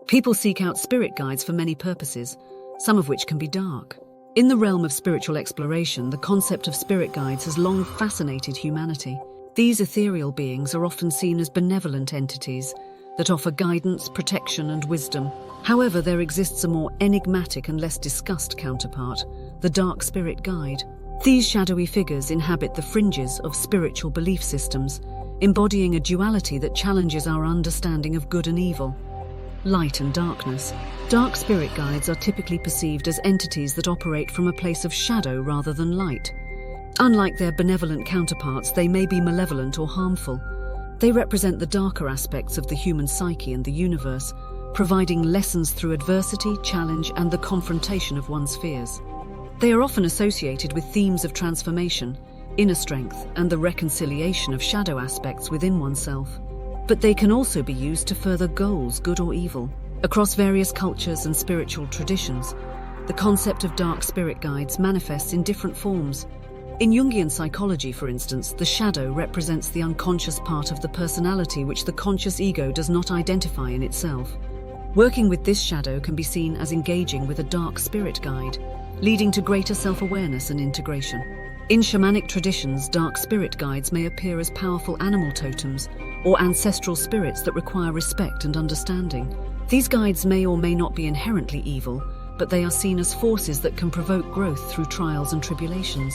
People seek out spirit guides for many purposes, some of which can be dark. In the realm of spiritual exploration, the concept of spirit guides has long fascinated humanity. These ethereal beings are often seen as benevolent entities that offer guidance, protection, and wisdom. However, there exists a more enigmatic and less discussed counterpart, the dark spirit guide. These shadowy figures inhabit the fringes of spiritual belief systems, embodying a duality that challenges our understanding of good and evil. Light and darkness. Dark spirit guides are typically perceived as entities that operate from a place of shadow rather than light. Unlike their benevolent counterparts, they may be malevolent or harmful. They represent the darker aspects of the human psyche and the universe, providing lessons through adversity, challenge, and the confrontation of one's fears. They are often associated with themes of transformation, inner strength, and the reconciliation of shadow aspects within oneself. But they can also be used to further goals, good or evil. Across various cultures and spiritual traditions, the concept of dark spirit guides manifests in different forms. In Jungian psychology, for instance, the shadow represents the unconscious part of the personality which the conscious ego does not identify in itself. Working with this shadow can be seen as engaging with a dark spirit guide, leading to greater self-awareness and integration. In shamanic traditions, dark spirit guides may appear as powerful animal totems or ancestral spirits that require respect and understanding. These guides may or may not be inherently evil, but they are seen as forces that can provoke growth through trials and tribulations.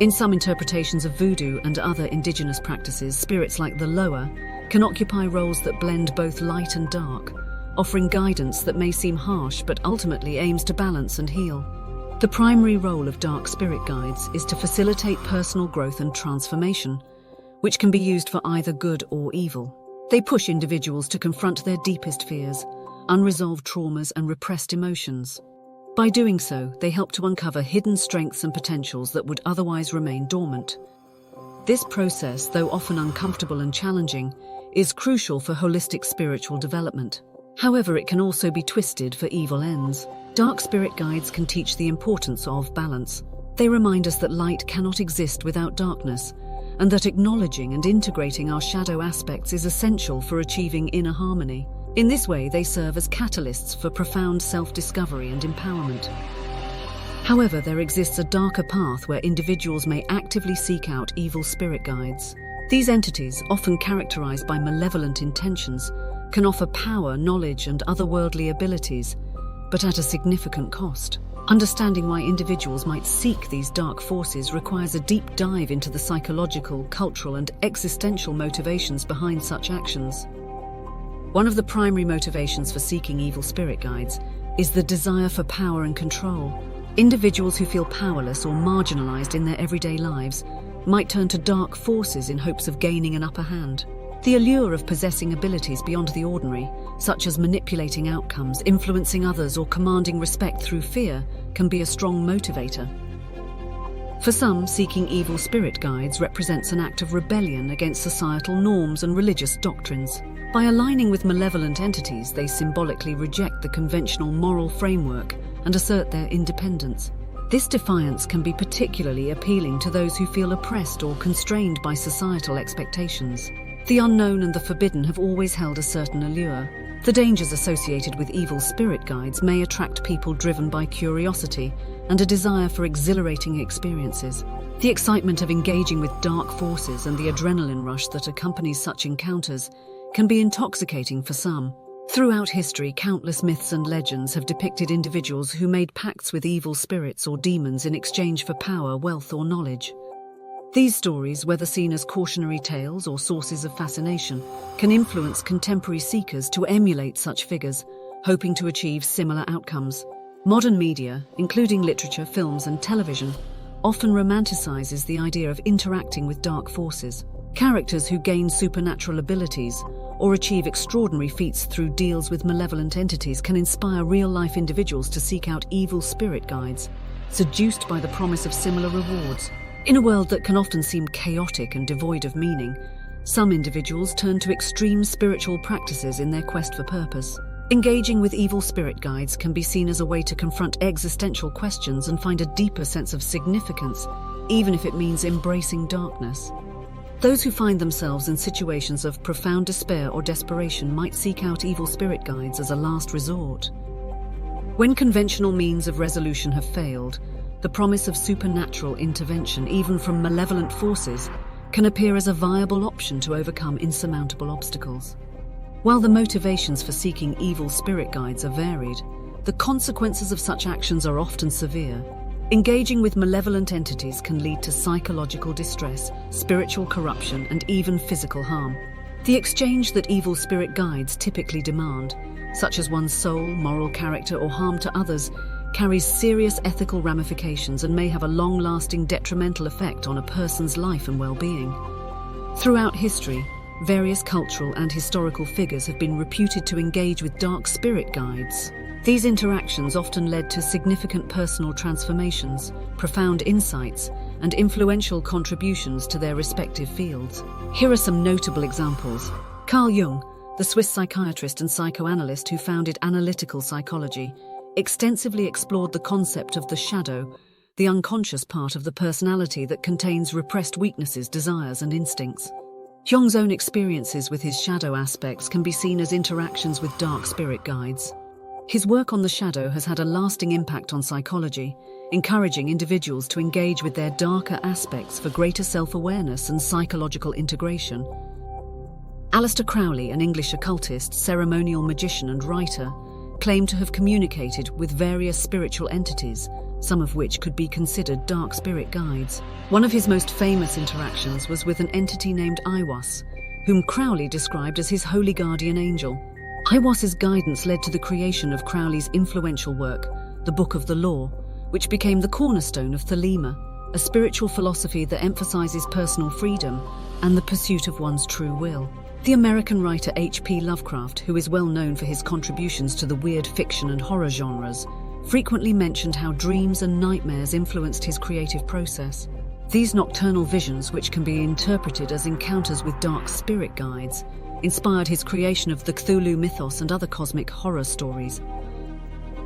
In some interpretations of voodoo and other indigenous practices, spirits like the loa can occupy roles that blend both light and dark, offering guidance that may seem harsh but ultimately aims to balance and heal. The primary role of dark spirit guides is to facilitate personal growth and transformation, which can be used for either good or evil. They push individuals to confront their deepest fears, unresolved traumas, and repressed emotions. By doing so, they help to uncover hidden strengths and potentials that would otherwise remain dormant. This process, though often uncomfortable and challenging, is crucial for holistic spiritual development. However, it can also be twisted for evil ends. Dark spirit guides can teach the importance of balance. They remind us that light cannot exist without darkness, and that acknowledging and integrating our shadow aspects is essential for achieving inner harmony. In this way, they serve as catalysts for profound self-discovery and empowerment. However, there exists a darker path where individuals may actively seek out evil spirit guides. These entities, often characterized by malevolent intentions, can offer power, knowledge, and otherworldly abilities, but at a significant cost. Understanding why individuals might seek these dark forces requires a deep dive into the psychological, cultural, and existential motivations behind such actions. One of the primary motivations for seeking evil spirit guides is the desire for power and control. Individuals who feel powerless or marginalized in their everyday lives might turn to dark forces in hopes of gaining an upper hand. The allure of possessing abilities beyond the ordinary, such as manipulating outcomes, influencing others, or commanding respect through fear, can be a strong motivator. For some, seeking evil spirit guides represents an act of rebellion against societal norms and religious doctrines. By aligning with malevolent entities, they symbolically reject the conventional moral framework and assert their independence. This defiance can be particularly appealing to those who feel oppressed or constrained by societal expectations. The unknown and the forbidden have always held a certain allure. The dangers associated with evil spirit guides may attract people driven by curiosity and a desire for exhilarating experiences. The excitement of engaging with dark forces and the adrenaline rush that accompanies such encounters can be intoxicating for some. Throughout history, countless myths and legends have depicted individuals who made pacts with evil spirits or demons in exchange for power, wealth, or knowledge. These stories, whether seen as cautionary tales or sources of fascination, can influence contemporary seekers to emulate such figures, hoping to achieve similar outcomes. Modern media, including literature, films, and television, often romanticizes the idea of interacting with dark forces. Characters who gain supernatural abilities or achieve extraordinary feats through deals with malevolent entities can inspire real-life individuals to seek out evil spirit guides, seduced by the promise of similar rewards. In a world that can often seem chaotic and devoid of meaning, some individuals turn to extreme spiritual practices in their quest for purpose. Engaging with evil spirit guides can be seen as a way to confront existential questions and find a deeper sense of significance, even if it means embracing darkness. Those who find themselves in situations of profound despair or desperation might seek out evil spirit guides as a last resort. When conventional means of resolution have failed, the promise of supernatural intervention, even from malevolent forces, can appear as a viable option to overcome insurmountable obstacles. While the motivations for seeking evil spirit guides are varied, the consequences of such actions are often severe. Engaging with malevolent entities can lead to psychological distress, spiritual corruption, and even physical harm. The exchange that evil spirit guides typically demand, such as one's soul, moral character, or harm to others, carries serious ethical ramifications and may have a long-lasting detrimental effect on a person's life and well-being. Throughout history, various cultural and historical figures have been reputed to engage with dark spirit guides. These interactions often led to significant personal transformations, profound insights, and influential contributions to their respective fields. Here are some notable examples. Carl Jung, the Swiss psychiatrist and psychoanalyst who founded analytical psychology, extensively explored the concept of the shadow, the unconscious part of the personality that contains repressed weaknesses, desires, and instincts. Jung's own experiences with his shadow aspects can be seen as interactions with dark spirit guides. His work on the shadow has had a lasting impact on psychology, encouraging individuals to engage with their darker aspects for greater self-awareness and psychological integration. Aleister Crowley, an English occultist, ceremonial magician and writer, claimed to have communicated with various spiritual entities, some of which could be considered dark spirit guides. One of his most famous interactions was with an entity named Aiwass, whom Crowley described as his holy guardian angel. Aiwass's guidance led to the creation of Crowley's influential work, the Book of the Law, which became the cornerstone of Thelema, a spiritual philosophy that emphasizes personal freedom and the pursuit of one's true will. The American writer H.P. Lovecraft, who is well known for his contributions to the weird fiction and horror genres, frequently mentioned how dreams and nightmares influenced his creative process. These nocturnal visions, which can be interpreted as encounters with dark spirit guides, inspired his creation of the Cthulhu mythos and other cosmic horror stories.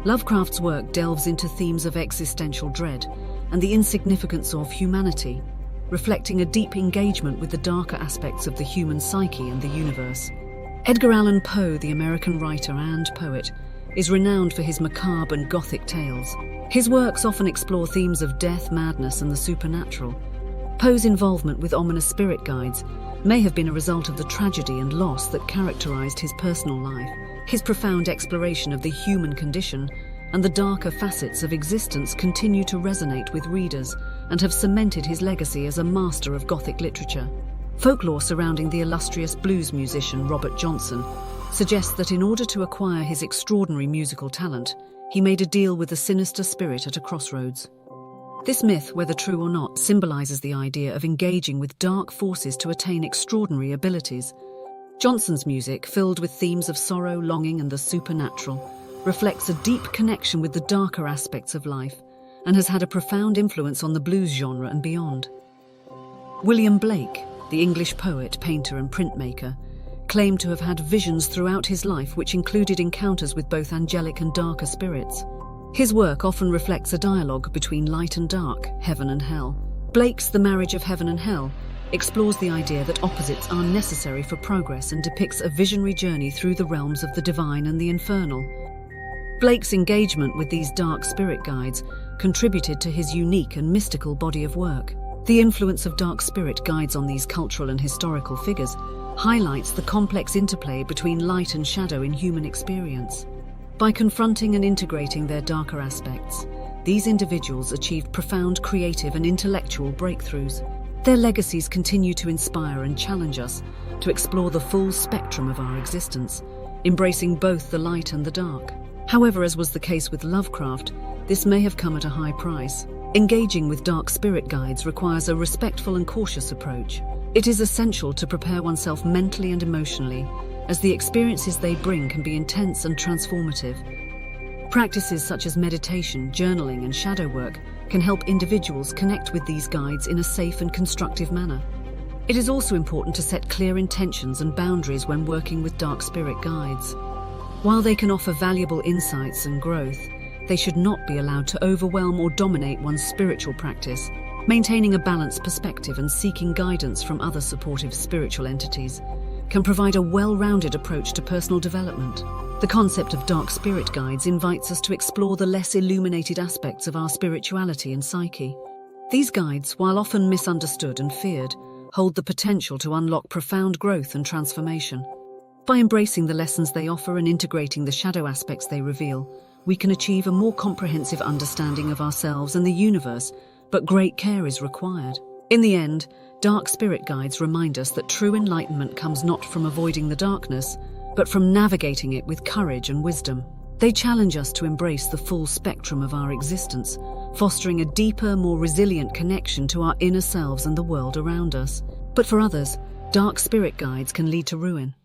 Lovecraft's work delves into themes of existential dread and the insignificance of humanity, reflecting a deep engagement with the darker aspects of the human psyche and the universe. Edgar Allan Poe, the American writer and poet, is renowned for his macabre and gothic tales. His works often explore themes of death, madness, and the supernatural. Poe's involvement with ominous spirit guides may have been a result of the tragedy and loss that characterized his personal life. His profound exploration of the human condition and the darker facets of existence continue to resonate with readers and have cemented his legacy as a master of Gothic literature. Folklore surrounding the illustrious blues musician Robert Johnson suggests that in order to acquire his extraordinary musical talent, he made a deal with a sinister spirit at a crossroads. This myth, whether true or not, symbolizes the idea of engaging with dark forces to attain extraordinary abilities. Johnson's music, filled with themes of sorrow, longing, and the supernatural, reflects a deep connection with the darker aspects of life and has had a profound influence on the blues genre and beyond. William Blake, the English poet, painter, and printmaker, claimed to have had visions throughout his life which included encounters with both angelic and darker spirits. His work often reflects a dialogue between light and dark, heaven and hell. Blake's The Marriage of Heaven and Hell explores the idea that opposites are necessary for progress and depicts a visionary journey through the realms of the divine and the infernal. Blake's engagement with these dark spirit guides contributed to his unique and mystical body of work. The influence of dark spirit guides on these cultural and historical figures highlights the complex interplay between light and shadow in human experience. By confronting and integrating their darker aspects, these individuals achieved profound creative and intellectual breakthroughs. Their legacies continue to inspire and challenge us to explore the full spectrum of our existence, embracing both the light and the dark. However, as was the case with Lovecraft, this may have come at a high price. Engaging with dark spirit guides requires a respectful and cautious approach. It is essential to prepare oneself mentally and emotionally, as the experiences they bring can be intense and transformative. Practices such as meditation, journaling, and shadow work can help individuals connect with these guides in a safe and constructive manner. It is also important to set clear intentions and boundaries when working with dark spirit guides. While they can offer valuable insights and growth, they should not be allowed to overwhelm or dominate one's spiritual practice. Maintaining a balanced perspective and seeking guidance from other supportive spiritual entities can provide a well-rounded approach to personal development. The concept of dark spirit guides invites us to explore the less illuminated aspects of our spirituality and psyche. These guides, while often misunderstood and feared, hold the potential to unlock profound growth and transformation. By embracing the lessons they offer and integrating the shadow aspects they reveal, we can achieve a more comprehensive understanding of ourselves and the universe, but great care is required. In the end, dark spirit guides remind us that true enlightenment comes not from avoiding the darkness, but from navigating it with courage and wisdom. They challenge us to embrace the full spectrum of our existence, fostering a deeper, more resilient connection to our inner selves and the world around us. But for others, dark spirit guides can lead to ruin.